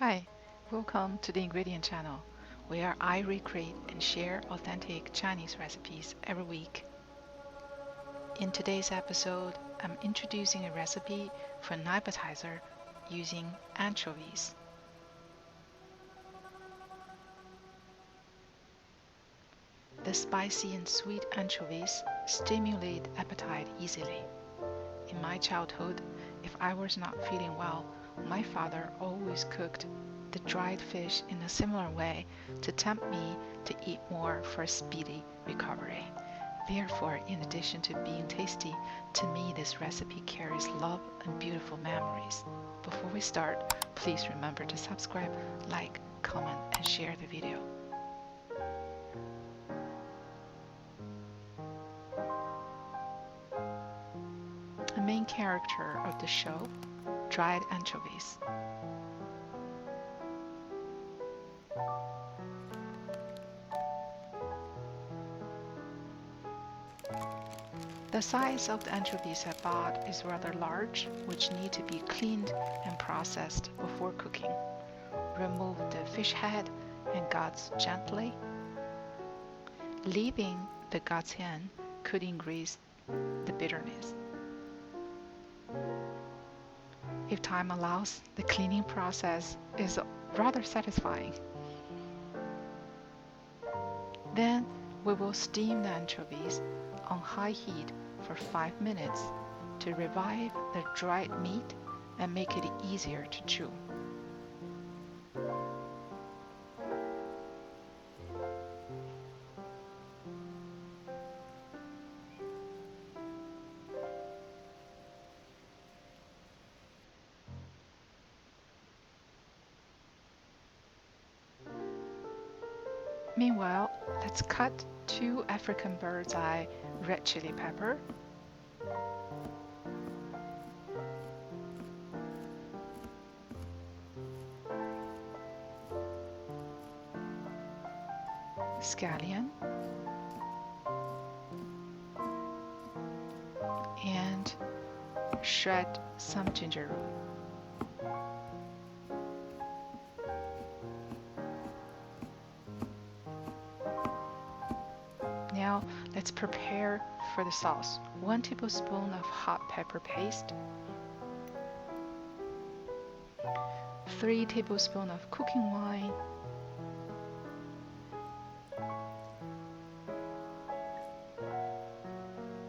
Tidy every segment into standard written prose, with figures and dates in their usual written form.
Hi, welcome to the Ingredient Channel, where I recreate and share authentic Chinese recipes every week. In today's episode, I'm introducing a recipe for an appetizer using anchovies. The spicy and sweet anchovies stimulate appetite easily. In my childhood, if I was not feeling well, my father always cooked the dried fish in a similar way to tempt me to eat more for a speedy recovery. Therefore, in addition to being tasty, to me this recipe carries love and beautiful memories. Before we start, please remember to subscribe, like, comment, and share the video. The main character of the show, dried anchovies. The size of the anchovies I bought is rather large, which need to be cleaned and processed before cooking. Remove the fish head and guts gently. Leaving the guts in could increase the bitterness. If time allows, the cleaning process is rather satisfying. Then we will steam the anchovies on high heat for 5 minutes to revive the dried meat and make it easier to chew. Meanwhile, let's cut 2 African bird's eye red chili pepper, scallion, and shred some ginger root. Now let's prepare for the sauce. 1 tablespoon of hot pepper paste, 3 tablespoons of cooking wine,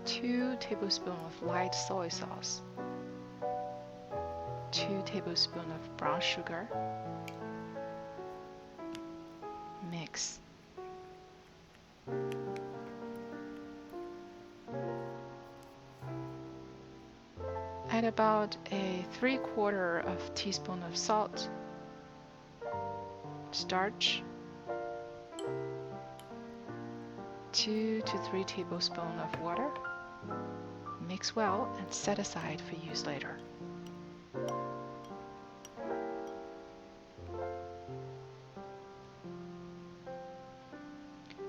2 tablespoons of light soy sauce, 2 tablespoons of brown sugar. Mix. Add about a 3/4 of teaspoon of salt, starch, 2 to 3 tablespoons of water. Mix well and set aside for use later.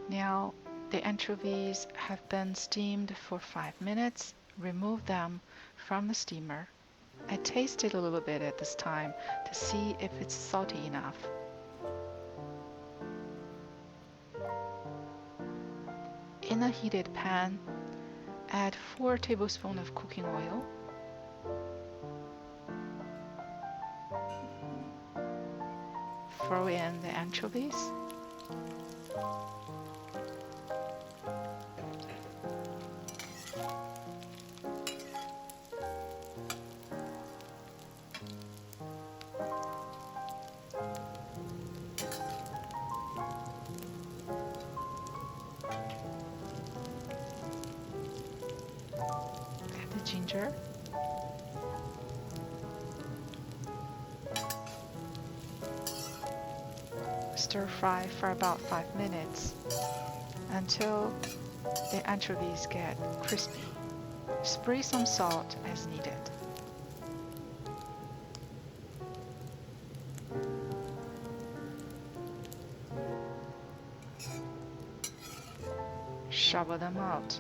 Now the anchovies have been steamed for 5 minutes. Remove them from the steamer. I taste it a little bit at this time to see if it's salty enough. In a heated pan, add 4 tablespoons of cooking oil, throw in the anchovies, add the ginger, stir fry for about 5 minutes until the anchovies get crispy. Spray some salt as needed. Shovel them out.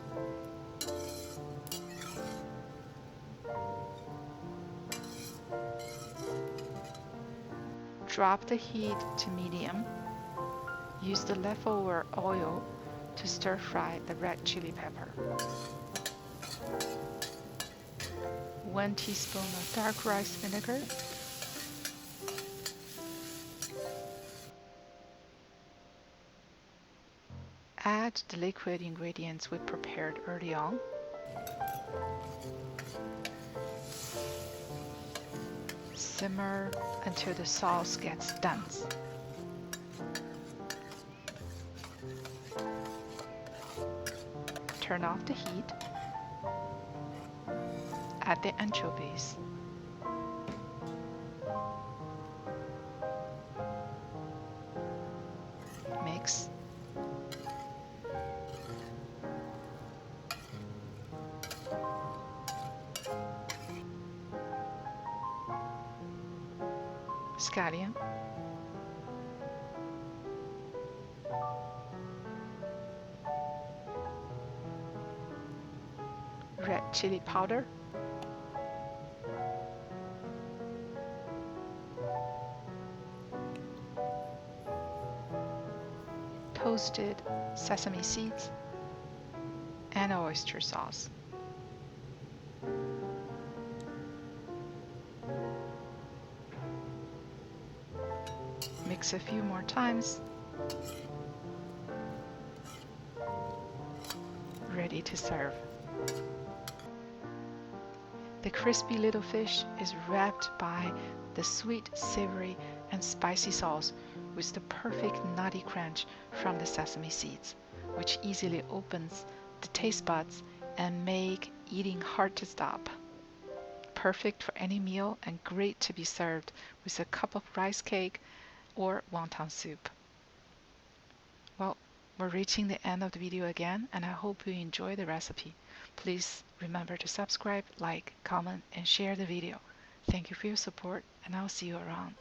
Drop the heat to medium. Use the leftover oil to stir fry the red chili pepper. 1 teaspoon of dark rice vinegar. Add the liquid ingredients we prepared early on. Simmer until the sauce gets dense. Turn off the heat. Add the anchovies. Mix. Scallion. Red chili powder. Toasted sesame seeds and oyster sauce. Mix a few more times. Ready to serve. The crispy little fish is wrapped by the sweet, savory, and spicy sauce with the perfect nutty crunch from the sesame seeds, which easily opens the taste buds and make eating hard to stop. Perfect for any meal and great to be served with a cup of rice cake or wonton soup. Well, we're reaching the end of the video again, and I hope you enjoy the recipe. Please remember to subscribe, like, comment, and share the video. Thank you for your support, and I'll see you around.